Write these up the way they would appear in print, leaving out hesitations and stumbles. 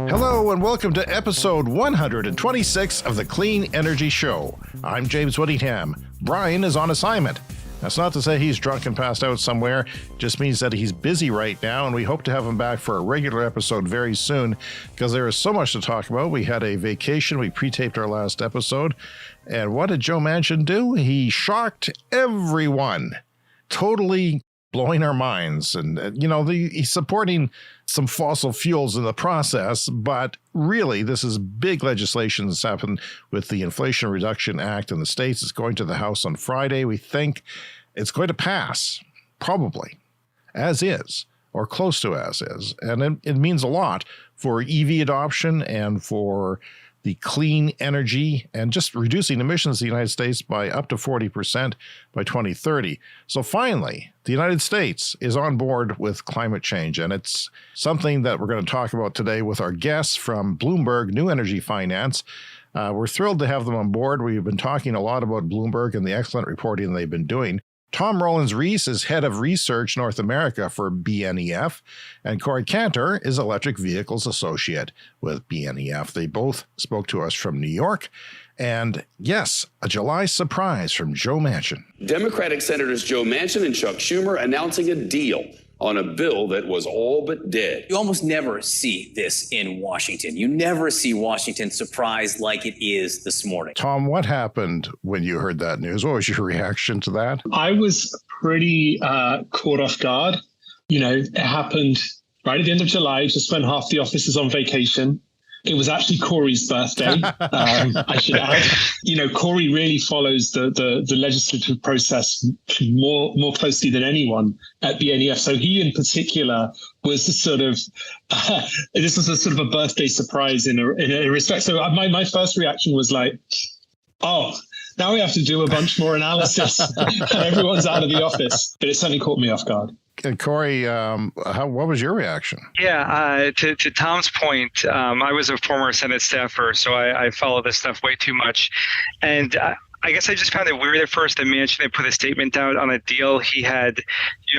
Hello and welcome to episode 126 of the Clean Energy Show. I'm James Whittingham. Brian is on assignment. That's not to say he's drunk and passed out somewhere. It just means that he's busy right now, and we hope to have him back for a regular episode very soon because there is so much to talk about. We had a vacation. We pre-taped our last episode. And what did Joe Manchin do? He shocked everyone, totally blowing our minds. And, he's supporting some fossil fuels in the process, but really this is big legislation that's happened with the Inflation Reduction Act in the States. It's going to the House on Friday. We think it's going to pass, probably, as is, or close to as is. And it means a lot for EV adoption and for the clean energy and just reducing emissions in the United States by up to 40% by 2030. So finally, the United States is on board with climate change, and it's something that we're going to talk about today with our guests from Bloomberg New Energy Finance. We're thrilled to have them on board. We've been talking a lot about Bloomberg and the excellent reporting they've been doing. Tom Rollins-Rees is head of research North America for BNEF, and Corey Cantor is electric vehicles associate with BNEF. They both spoke to us from New York. And yes, a July surprise from Joe Manchin. Democratic Senators Joe Manchin and Chuck Schumer announcing a deal on a bill that was all but dead. You almost never see this in Washington. You never see Washington surprised like it is this morning. Tom, what happened when you heard that news? What was your reaction to that? I was pretty caught off guard. It happened right at the end of July, just when half the office is on vacation. It was actually Corey's birthday, I should add. Corey really follows the legislative process more closely than anyone at BNEF. So he in particular was this was a sort of a birthday surprise in a respect. So my first reaction was like, oh, now we have to do a bunch more analysis and everyone's out of the office. But it certainly caught me off guard. And Corey, what was your reaction? Yeah, to Tom's point, I was a former Senate staffer, so I follow this stuff way too much. And I guess I just found it weird at first that Manchin had put a statement out on a deal he had,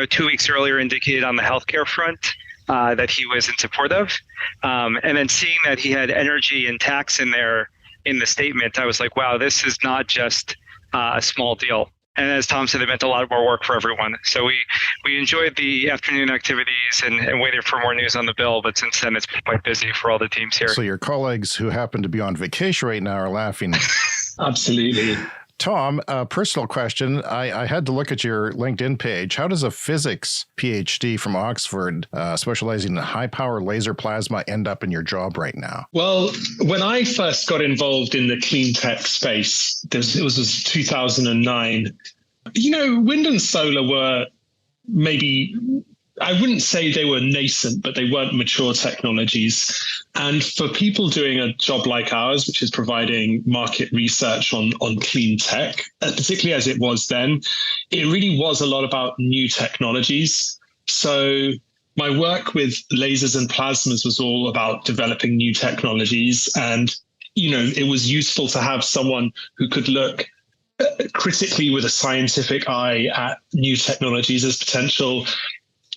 2 weeks earlier indicated on the healthcare front that he was in support of. And then seeing that he had energy and tax in there in the statement, I was like, wow, this is not just a small deal. And as Tom said, it meant a lot more work for everyone. So we enjoyed the afternoon activities and waited for more news on the bill. But since then, it's been quite busy for all the teams here. So your colleagues who happen to be on vacation right now are laughing. Absolutely. Tom, a personal question. I had to look at your LinkedIn page. How does a physics PhD from Oxford specializing in high-power laser plasma end up in your job right now? Well, when I first got involved in the clean tech space, it was 2009. Wind and solar were maybe, I wouldn't say they were nascent, but they weren't mature technologies. And for people doing a job like ours, which is providing market research on clean tech, particularly as it was then, it really was a lot about new technologies. So my work with lasers and plasmas was all about developing new technologies. And, it was useful to have someone who could look critically with a scientific eye at new technologies as potential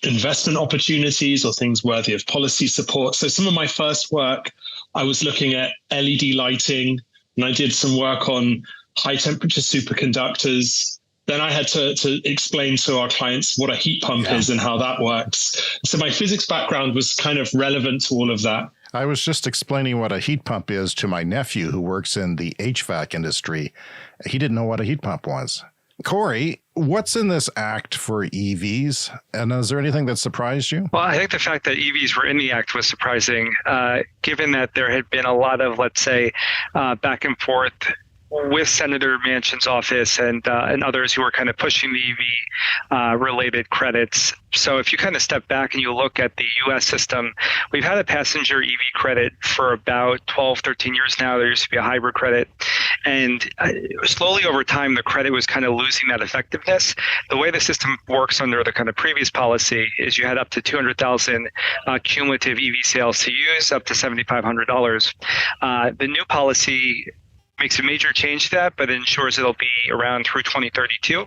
investment opportunities or things worthy of policy support. So some of my first work, I was looking at LED lighting, and I did some work on high temperature superconductors. Then I had to explain to our clients what a heat pump is and how that works. So my physics background was kind of relevant to all of that. I was just explaining what a heat pump is to my nephew who works in the HVAC industry. He didn't know what a heat pump was. Corey, what's in this act for EVs? And is there anything that surprised you? Well, I think the fact that EVs were in the act was surprising, given that there had been a lot of, let's say, back and forth with Senator Manchin's office and others who were kind of pushing the EV related credits. So if you kind of step back and you look at the U.S. system, we've had a passenger EV credit for about 12, 13 years now. There used to be a hybrid credit. And slowly over time, the credit was kind of losing that effectiveness. The way the system works under the kind of previous policy is you had up to 200,000 cumulative EV sales to use, up to $7,500. The new policy makes a major change to that, but it ensures it'll be around through 2032.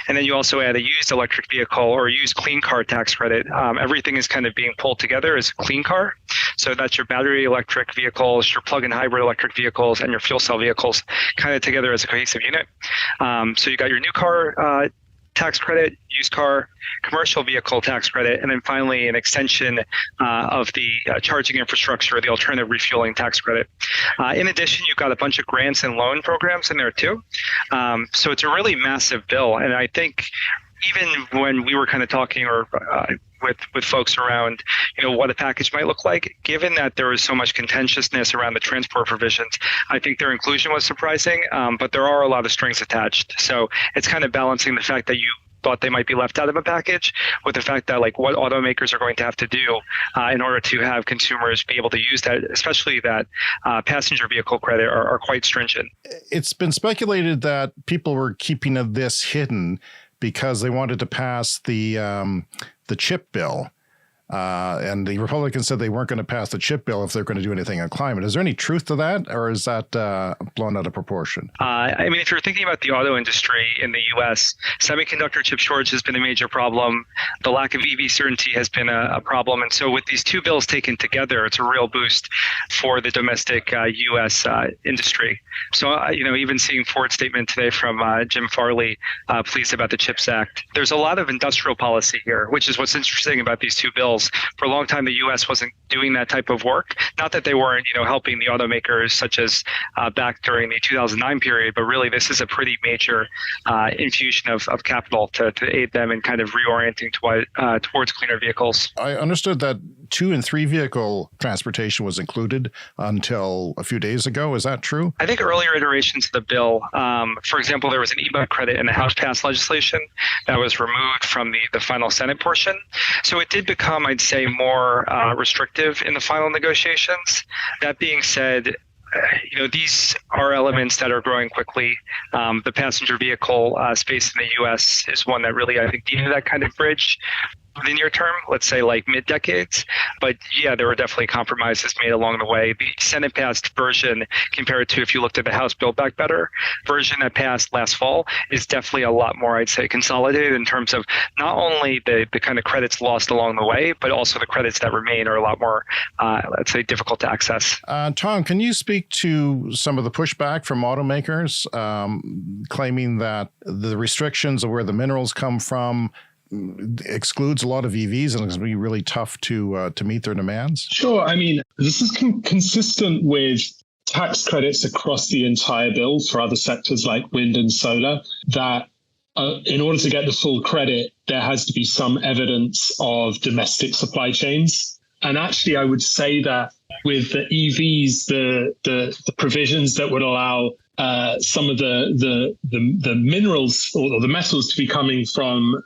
And then you also add a used electric vehicle or used clean car tax credit. Everything is kind of being pulled together as a clean car. So that's your battery electric vehicles, your plug-in hybrid electric vehicles, and your fuel cell vehicles kind of together as a cohesive unit. So you got your new car tax credit, used car, commercial vehicle tax credit, and then finally an extension of the charging infrastructure, the alternative refueling tax credit. In addition, you've got a bunch of grants and loan programs in there too. So it's a really massive bill. And I think even when we were kind of talking with folks around, what a package might look like, given that there was so much contentiousness around the transport provisions, I think their inclusion was surprising, but there are a lot of strings attached. So it's kind of balancing the fact that you thought they might be left out of a package with the fact that like what automakers are going to have to do in order to have consumers be able to use that, especially that passenger vehicle credit, are quite stringent. It's been speculated that people were keeping this hidden because they wanted to pass the chip bill. And the Republicans said they weren't going to pass the chip bill if they're going to do anything on climate. Is there any truth to that, or is that blown out of proportion? I mean, if you're thinking about the auto industry in the U.S., semiconductor chip shortage has been a major problem. The lack of EV certainty has been a problem. And so with these two bills taken together, it's a real boost for the domestic U.S. industry. So, even seeing Ford's statement today from Jim Farley, pleased about the CHIPS Act. There's a lot of industrial policy here, which is what's interesting about these two bills. For a long time, the U.S. wasn't doing that type of work. Not that they weren't, helping the automakers, such as back during the 2009 period, but really this is a pretty major infusion of capital to aid them in kind of reorienting towards cleaner vehicles. I understood that 2 and 3 vehicle transportation was included until a few days ago. Is that true? I think earlier iterations of the bill, for example, there was an e-bike credit in the House-passed legislation that was removed from the final Senate portion. So it did become, I'd say, more restrictive in the final negotiations. That being said, these are elements that are growing quickly. The passenger vehicle space in the U.S. is one that really, I think, needed that kind of bridge the near term, let's say like mid-decades. But yeah, there were definitely compromises made along the way. The Senate passed version compared to if you looked at the House Build Back Better version that passed last fall is definitely a lot more, I'd say, consolidated in terms of not only the kind of credits lost along the way, but also the credits that remain are a lot more, let's say, difficult to access. Tom, can you speak to some of the pushback from automakers claiming that the restrictions of where the minerals come from excludes a lot of EVs and it's going to be really tough to meet their demands? Sure. I mean, this is consistent with tax credits across the entire bill for other sectors like wind and solar, that in order to get the full credit, there has to be some evidence of domestic supply chains. And actually, I would say that with the EVs, the provisions that would allow some of the minerals or the metals to be coming from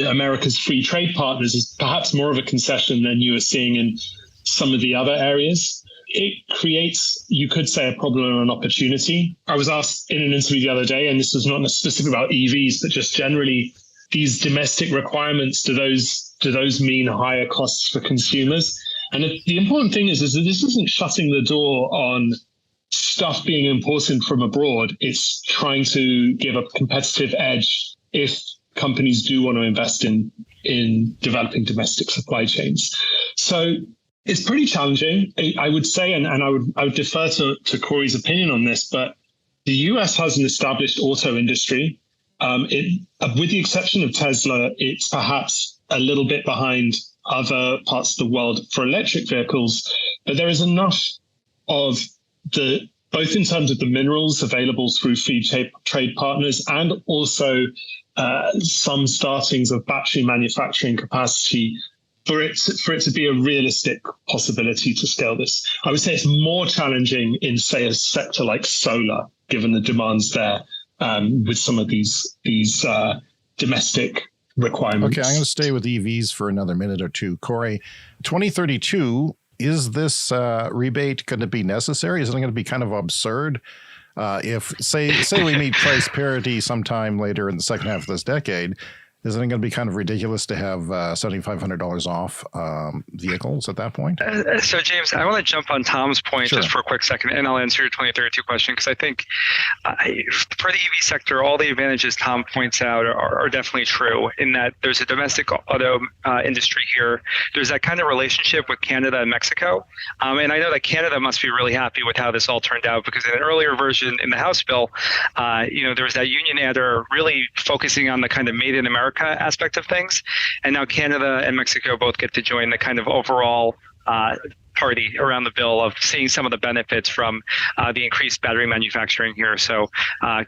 America's free trade partners is perhaps more of a concession than you are seeing in some of the other areas. It creates, you could say, a problem and an opportunity. I was asked in an interview the other day, and this was not specific about EVs, but just generally these domestic requirements, do those mean higher costs for consumers? And the important thing is that this isn't shutting the door on stuff being imported from abroad. It's trying to give a competitive edge if companies do want to invest in developing domestic supply chains. So it's pretty challenging, I would say, and I would defer to Corey's opinion on this, but the US has an established auto industry. With the exception of Tesla, it's perhaps a little bit behind other parts of the world for electric vehicles, but there is enough of both in terms of the minerals available through free trade partners and also some startings of battery manufacturing capacity for it to be a realistic possibility to scale this. I would say it's more challenging in, say, a sector like solar, given the demands there with some of these domestic requirements. Okay, I'm going to stay with EVs for another minute or two. Corey, 2032, is this rebate going to be necessary? Is it going to be kind of absurd? If say we meet price parity sometime later in the second half of this decade, Isn't it going to be kind of ridiculous to have $7,500 off vehicles at that point? So, James, I want to jump on Tom's point Sure. just for a quick second, and I'll answer your 2032 question, because I think for the EV sector, all the advantages Tom points out are definitely true, in that there's a domestic auto industry here. There's that kind of relationship with Canada and Mexico. And I know that Canada must be really happy with how this all turned out, because in an earlier version in the House bill, there was that union adder really focusing on the kind of made in America aspect of things. And now Canada and Mexico both get to join the kind of overall party around the bill of seeing some of the benefits from the increased battery manufacturing here. So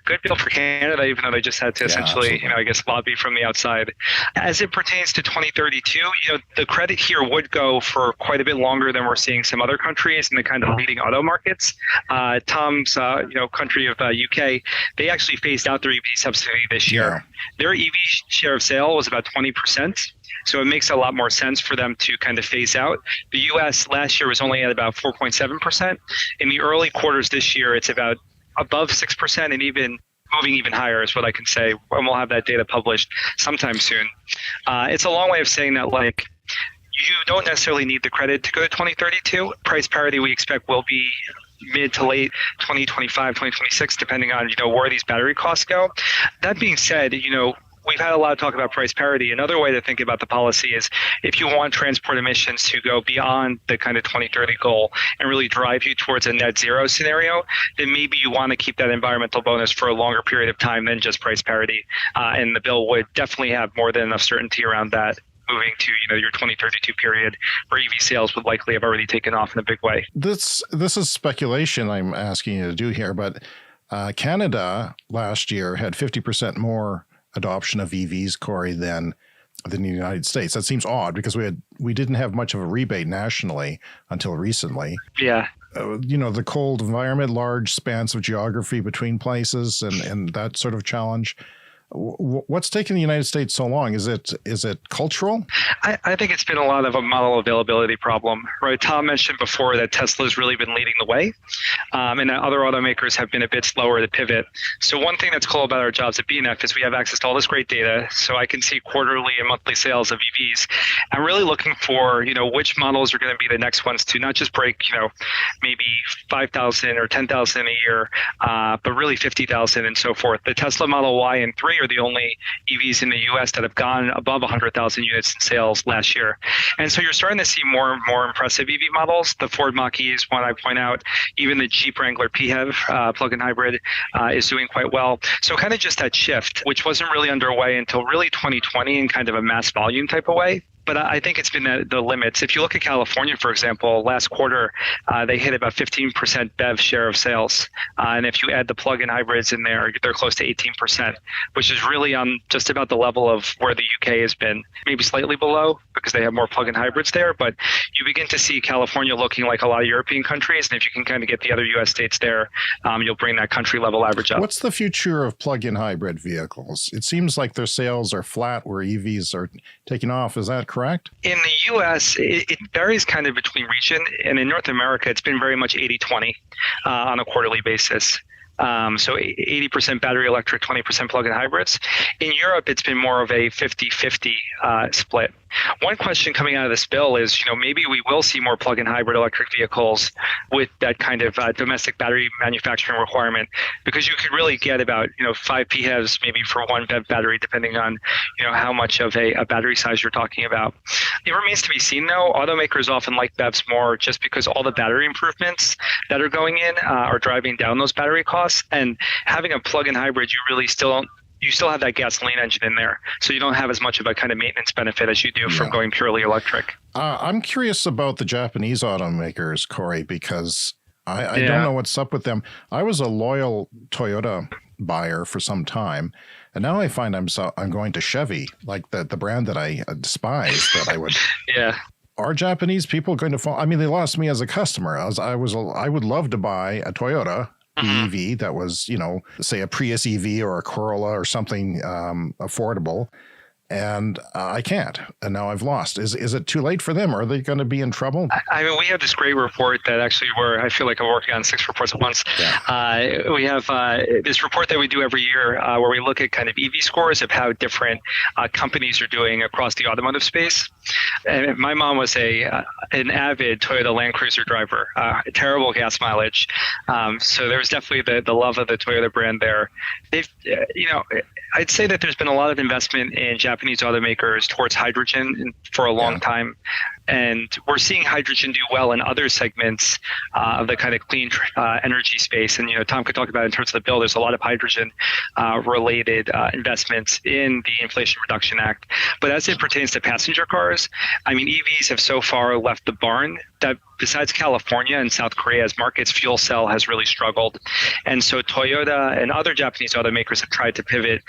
good bill for Canada, even though they just had to essentially, lobby from the outside. As it pertains to 2032, the credit here would go for quite a bit longer than we're seeing some other countries in the kind of leading auto markets. Tom's, country of UK, they actually phased out their EV subsidy this year. Their EV share of sale was about 20%. So it makes a lot more sense for them to kind of phase out. The U.S. last year was only at about 4.7%. In the early quarters this year, it's about above 6%, and even moving even higher is what I can say. And we'll have that data published sometime soon. It's a long way of saying that, you don't necessarily need the credit to go to 2032. Price parity, we expect, will be mid to late 2025, 2026, depending on, where these battery costs go. That being said, we've had a lot of talk about price parity. Another way to think about the policy is if you want transport emissions to go beyond the kind of 2030 goal and really drive you towards a net zero scenario, then maybe you want to keep that environmental bonus for a longer period of time than just price parity. And the bill would definitely have more than enough certainty around that, moving to your 2032 period where EV sales would likely have already taken off in a big way. This is speculation I'm asking you to do here, but Canada last year had 50% more adoption of EVs, Corey, than the United States. That seems odd because we didn't have much of a rebate nationally until recently. Yeah. The cold environment, large spans of geography between places, and that sort of challenge. What's taken the United States so long? Is it cultural? I think it's been a lot of a model availability problem, right? Tom mentioned before that Tesla's really been leading the way, and that other automakers have been a bit slower to pivot. So one thing that's cool about our jobs at BNEF is we have access to all this great data, so I can see quarterly and monthly sales of EVs. I'm really looking for, which models are going to be the next ones to not just break, maybe 5,000 or 10,000 a year, but really 50,000 and so forth. The Tesla Model Y and 3 are the only EVs in the U.S. that have gone above 100,000 units in sales last year. And so you're starting to see more and more impressive EV models. The Ford Mach-E is one I point out. Even the Jeep Wrangler PHEV plug-in hybrid is doing quite well. So kind of just that shift, which wasn't really underway until really 2020 in kind of a mass volume type of way. But I think it's been the limits. If you look at California, for example, last quarter, they hit about 15% BEV share of sales. And if you add the plug-in hybrids in there, they're close to 18%, which is really on just about the level of where the UK has been, maybe slightly below because they have more plug-in hybrids there. But you begin to see California looking like a lot of European countries. And if you can kind of get the other US states there, you'll bring that country level average up. What's the future of plug-in hybrid vehicles? It seems like their sales are flat where EVs are taking off. Is that correct? In the U.S., it varies kind of between region. And in North America, it's been very much 80-20 on a quarterly basis. So 80% battery electric, 20% plug-in hybrids. In Europe, it's been more of a 50-50 split. One question coming out of this bill is, maybe we will see more plug-in hybrid electric vehicles with that kind of domestic battery manufacturing requirement, because you could really get about, 5 PHEVs maybe for one BEV battery, depending on, how much of a battery size you're talking about. It remains to be seen, though. Automakers often like BEVs more just because all the battery improvements that are going in are driving down those battery costs. And having a plug-in hybrid, you still have that gasoline engine in there. So you don't have as much of a kind of maintenance benefit as you do from going purely electric. I'm curious about the Japanese automakers, Corey, because I don't know what's up with them. I was a loyal Toyota buyer for some time, and now I find I'm going to Chevy, like the brand that I despise, that I would. Yeah. Are Japanese people going to fall? I mean, they lost me as a customer. I would love to buy a Toyota EV that was, say a Prius EV or a Corolla or something affordable. and I can't. And now I've lost. Is it too late for them? Are they going to be in trouble? I mean, we have this great report that actually I feel like I'm working on 6 reports at once. Yeah. We have this report that we do every year where we look at kind of EV scores of how different companies are doing across the automotive space. And my mom was an avid Toyota Land Cruiser driver, terrible gas mileage. So there was definitely the love of the Toyota brand there. They've, I'd say that there's been a lot of investment in Japanese automakers towards hydrogen for a long time. And we're seeing hydrogen do well in other segments of the kind of clean energy space. And, Tom could talk about it in terms of the bill. There's a lot of hydrogen related investments in the Inflation Reduction Act. But as it pertains to passenger cars, I mean, EVs have so far left the barn that besides California and South Korea as markets, fuel cell has really struggled. And so Toyota and other Japanese automakers have tried to pivot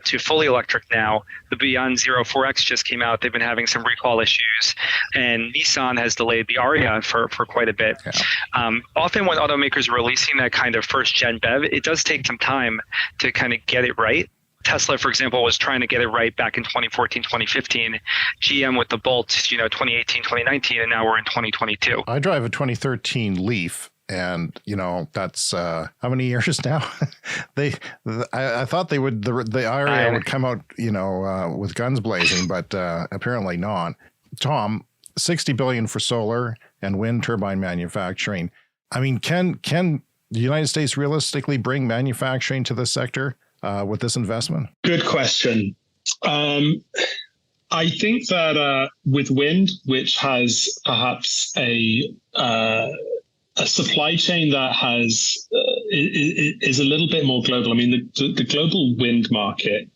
to fully electric now. The Beyond Zero 4X just came out. They've been having some recall issues. And Nissan has delayed the Aria for quite a bit. Yeah. Often when automakers are releasing that kind of first-gen BEV, it does take some time to kind of get it right. Tesla, for example, was trying to get it right back in 2014, 2015. GM with the Bolt, 2018, 2019, and now we're in 2022. I drive a 2013 Leaf. And, that's how many years now? I thought they would, the IRA would come out, with guns blazing, but apparently not. Tom, $60 billion for solar and wind turbine manufacturing. I mean, can the United States realistically bring manufacturing to this sector with this investment? Good question. I think that with wind, which has perhaps a supply chain that is a little bit more global. I mean, the global wind market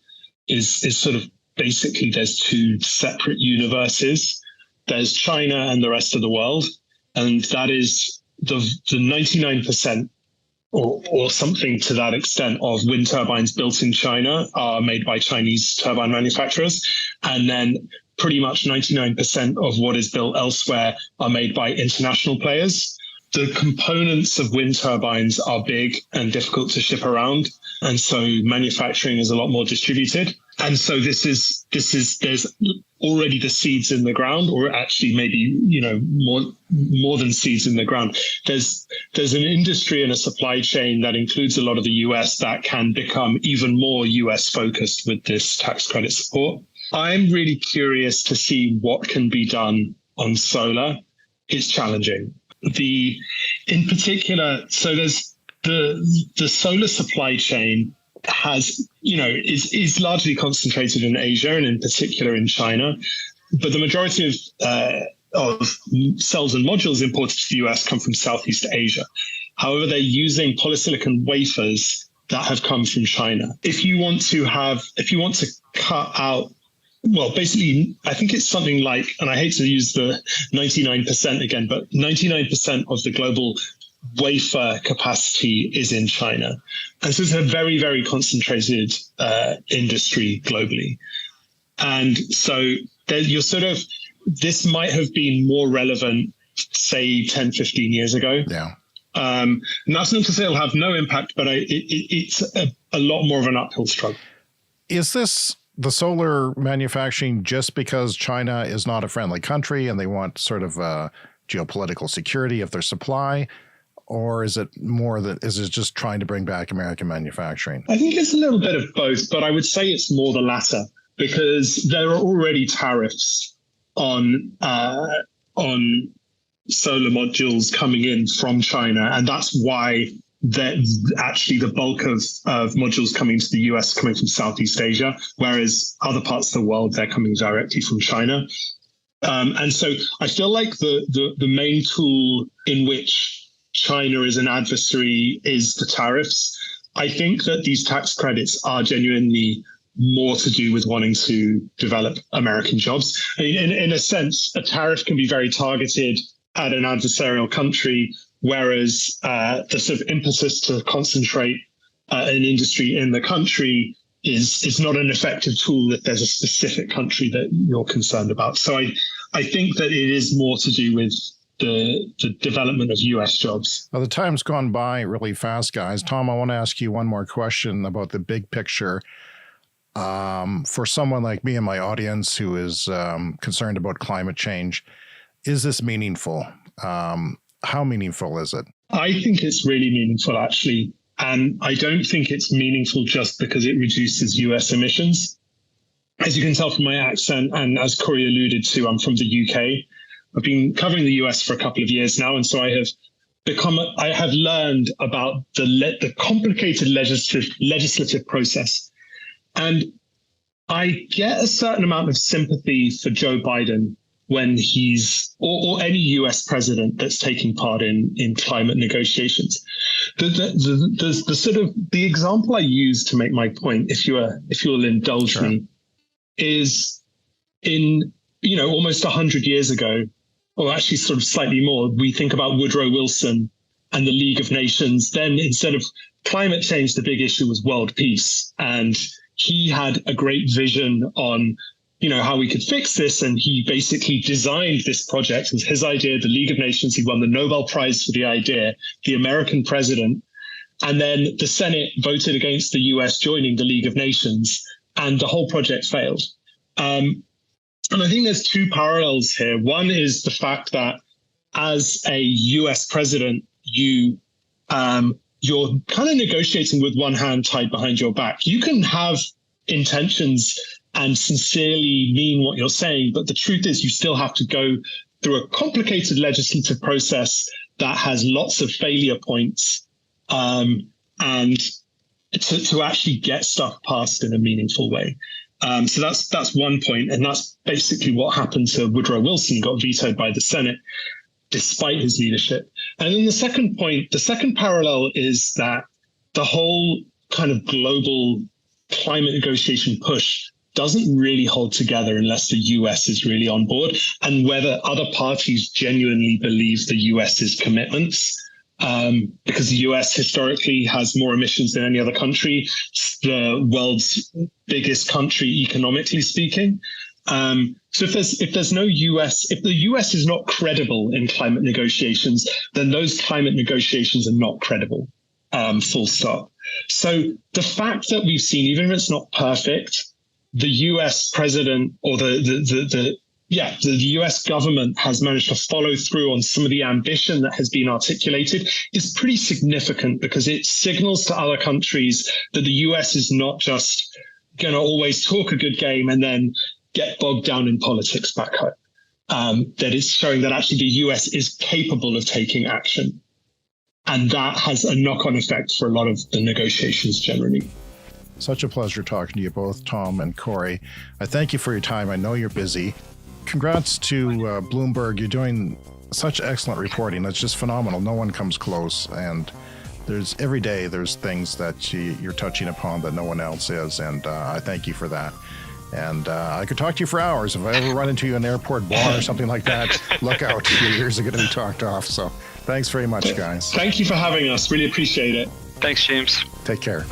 is sort of basically there's two separate universes. There's China and the rest of the world, and that is the 99% or something to that extent of wind turbines built in China are made by Chinese turbine manufacturers, and then pretty much 99% of what is built elsewhere are made by international players. The components of wind turbines are big and difficult to ship around, and so manufacturing is a lot more distributed. And so there's already the seeds in the ground, or actually maybe more than seeds in the ground. There's an industry and a supply chain that includes a lot of the US that can become even more US focused with this tax credit support. I'm really curious to see what can be done on solar. It's challenging. In particular, so there's the solar supply chain is largely concentrated in Asia and in particular in China, but the majority of cells and modules imported to the US come from Southeast Asia. However, they're using polysilicon wafers that have come from China. If you want to cut out, well, basically, I think it's something like, and I hate to use the 99% again, but 99% of the global wafer capacity is in China. And so it's a very, very concentrated industry globally. And so this might have been more relevant, say, 10, 15 years ago. Yeah. And that's not to say it'll have no impact, but it's a lot more of an uphill struggle. Is this the solar manufacturing just because China is not a friendly country and they want sort of geopolitical security of their supply? Or is it just trying to bring back American manufacturing? I think it's a little bit of both, but I would say it's more the latter, because there are already tariffs on solar modules coming in from China, and that's why actually the bulk of modules coming to the US coming from Southeast Asia, whereas other parts of the world, they're coming directly from China. And so I feel like the main tool in which China is an adversary is the tariffs. I think that these tax credits are genuinely more to do with wanting to develop American jobs. I mean, in a sense, a tariff can be very targeted at an adversarial country, whereas the sort of impetus to concentrate an industry in the country is not an effective tool if there's a specific country that you're concerned about. So I think that it is more to do with the development of U.S. jobs. Well, the time's gone by really fast, guys. Tom, I want to ask you one more question about the big picture. For someone like me and my audience who is concerned about climate change, is this meaningful? How meaningful is it? I think it's really meaningful, actually. And I don't think it's meaningful just because it reduces US emissions. As you can tell from my accent, and as Corey alluded to, I'm from the UK. I've been covering the US for a couple of years now, and so I have learned about the complicated legislative process. And I get a certain amount of sympathy for Joe Biden when he's, or any US president that's taking part in climate negotiations. The sort of the example I use to make my point, if you'll indulge me, is in almost 100 years ago, or actually sort of slightly more. We think about Woodrow Wilson and the League of Nations. Then instead of climate change, the big issue was world peace, and he had a great vision on how we could fix this. And he basically designed this project. It was his idea, the League of Nations. He won the Nobel Prize for the idea, the American president. And then the Senate voted against the US joining the League of Nations, and the whole project failed. And I think there's two parallels here. One is the fact that as a US president, you're kind of negotiating with one hand tied behind your back. You can have intentions and sincerely mean what you're saying, but the truth is you still have to go through a complicated legislative process that has lots of failure points, and to actually get stuff passed in a meaningful way. So that's one point, and that's basically what happened to Woodrow Wilson. He got vetoed by the Senate despite his leadership. And then the second point, the second parallel is that the whole kind of global climate negotiation push doesn't really hold together unless the US is really on board, and whether other parties genuinely believe the US's commitments. Because the US historically has more emissions than any other country. It's the world's biggest country economically speaking. So if there's no US, if the US is not credible in climate negotiations, then those climate negotiations are not credible, full stop. So the fact that we've seen, even if it's not perfect, the US president or the US government has managed to follow through on some of the ambition that has been articulated is pretty significant, because it signals to other countries that the US is not just going to always talk a good game and then get bogged down in politics back home. That is showing that actually the US is capable of taking action. And that has a knock-on effect for a lot of the negotiations generally. Such a pleasure talking to you both, Tom and Corey. I thank you for your time. I know you're busy. Congrats to Bloomberg. You're doing such excellent reporting. It's just phenomenal. No one comes close. And every day there's things that you're touching upon that no one else is. And I thank you for that. And I could talk to you for hours. If I ever run into you in an airport bar or something like that, look out. Your ears are going to be talked off. So thanks very much, guys. Thank you for having us. Really appreciate it. Thanks, James. Take care.